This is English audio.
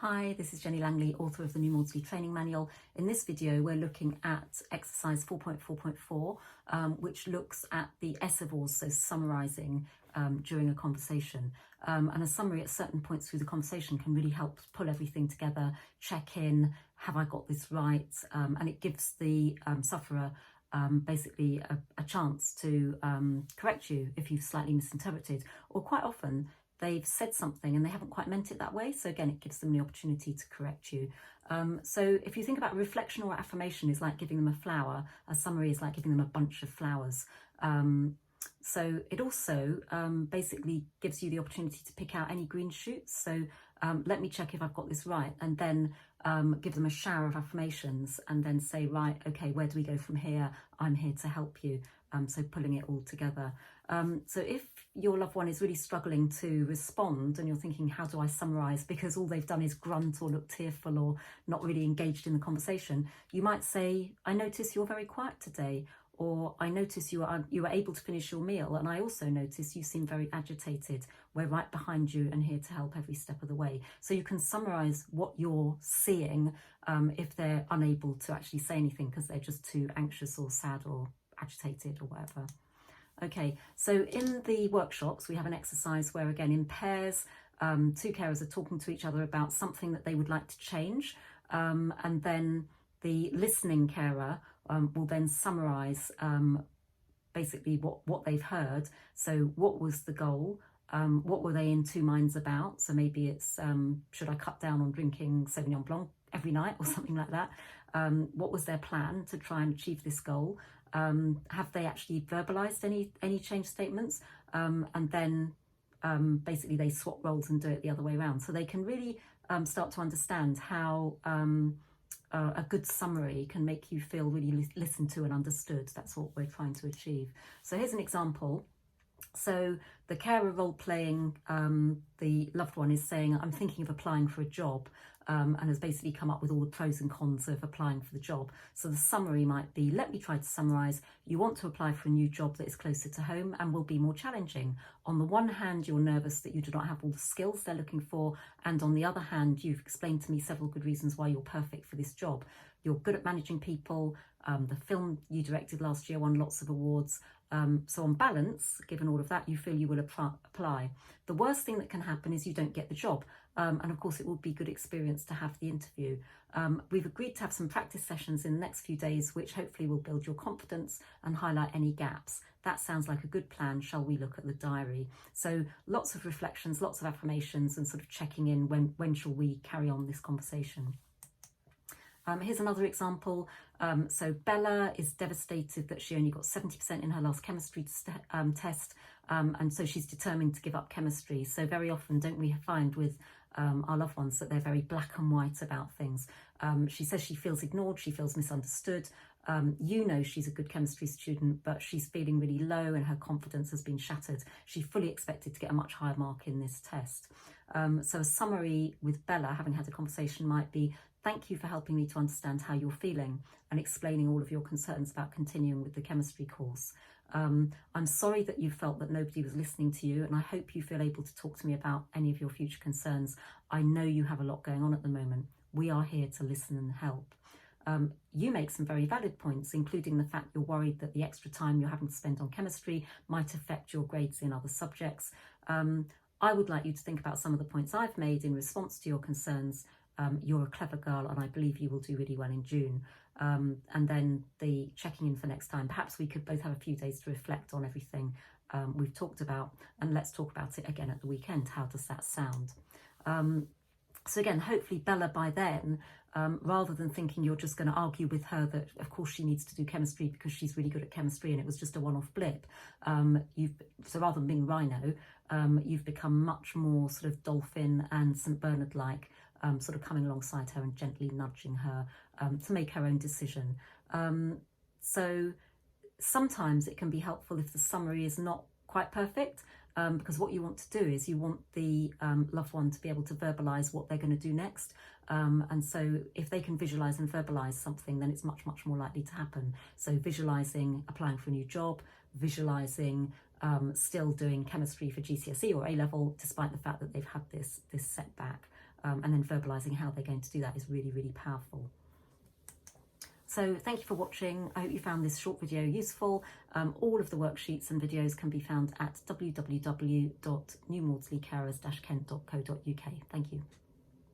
Hi, this is Jenny Langley, author of the new Maudsley Training Manual. In this video, we're looking at exercise 4.4.4, which looks at the S of OARS, so summarising during a conversation. And a summary at certain points through the conversation can really help pull everything together, check in, have I got this right? And it gives the sufferer basically a chance to correct you if you've slightly misinterpreted, or quite often they've said something and they haven't quite meant it that way. So again, it gives them the opportunity to correct you. So if you think about reflection or affirmation is like giving them a flower, a summary is like giving them a bunch of flowers. So it also basically gives you the opportunity to pick out any green shoots. So let me check if I've got this right, and then give them a shower of affirmations and then say, right, okay, where do we go from here? I'm here to help you. So pulling it all together. So if your loved one is really struggling to respond and you're thinking, how do I summarise? Because all they've done is grunt or look tearful or not really engaged in the conversation, you might say, I notice you're very quiet today, or I notice you were able to finish your meal, and I also notice you seem very agitated. We're right behind you and here to help every step of the way. So you can summarise what you're seeing if they're unable to actually say anything because they're just too anxious or sad or agitated or whatever. Okay, so in the workshops, we have an exercise where, again, in pairs, two carers are talking to each other about something that they would like to change. And then the listening carer will then summarise basically what they've heard. So what was the goal? What were they in two minds about? So maybe it's, should I cut down on drinking Sauvignon Blanc every night or something like that? What was their plan to try and achieve this goal? Have they actually verbalized any change statements? And then basically they swap roles and do it the other way around. So they can really start to understand how a good summary can make you feel really listened to and understood. That's what we're trying to achieve. So here's an example. So the carer role playing, the loved one is saying, I'm thinking of applying for a job, and has basically come up with all the pros and cons of applying for the job. So the summary might be, let me try to summarise. You want to apply for a new job that is closer to home and will be more challenging. On the one hand, you're nervous that you do not have all the skills they're looking for. And on the other hand, you've explained to me several good reasons why you're perfect for this job. You're good at managing people. The film you directed last year won lots of awards. So on balance, given all of that, you feel you will apply. The worst thing that can happen is you don't get the job. And of course, it will be good experience to have the interview. We've agreed to have some practice sessions in the next few days, which hopefully will build your confidence and highlight any gaps. That sounds like a good plan. Shall we look at the diary? So lots of reflections, lots of affirmations, and sort of checking in when shall we carry on this conversation. Here's another example. So Bella is devastated that she only got 70% in her last chemistry test, and so she's determined to give up chemistry. So very often, don't we find with our loved ones that they're very black and white about things? She says she feels ignored, she feels misunderstood. You know she's a good chemistry student, but she's feeling really low and her confidence has been shattered. She fully expected to get a much higher mark in this test. So a summary with Bella, having had a conversation, might be, thank you for helping me to understand how you're feeling and explaining all of your concerns about continuing with the chemistry course. I'm sorry that you felt that nobody was listening to you, and I hope you feel able to talk to me about any of your future concerns. I know you have a lot going on at the moment. We are here to listen and help. You make some very valid points, including the fact you're worried that the extra time you're having to spend on chemistry might affect your grades in other subjects. I would like you to think about some of the points I've made in response to your concerns. You're a clever girl and I believe you will do really well in June. And then the checking in for next time. Perhaps we could both have a few days to reflect on everything we've talked about, and let's talk about it again at the weekend. How does that sound? So again, hopefully Bella by then, rather than thinking you're just going to argue with her that of course she needs to do chemistry because she's really good at chemistry and it was just a one-off blip, so rather than being Rhino, you've become much more sort of dolphin and St. Bernard-like, sort of coming alongside her and gently nudging her to make her own decision. So sometimes it can be helpful if the summary is not quite perfect, because what you want to do is you want the loved one to be able to verbalise what they're going to do next. And so if they can visualise and verbalise something, then it's much, much more likely to happen. So visualising applying for a new job, visualising still doing chemistry for GCSE or A-level, despite the fact that they've had this setback. and then verbalising how they're going to do that is really, really powerful. So thank you for watching. I hope you found this short video useful. All of the worksheets and videos can be found at www.newmaudsleycarers-kent.co.uk. Thank you.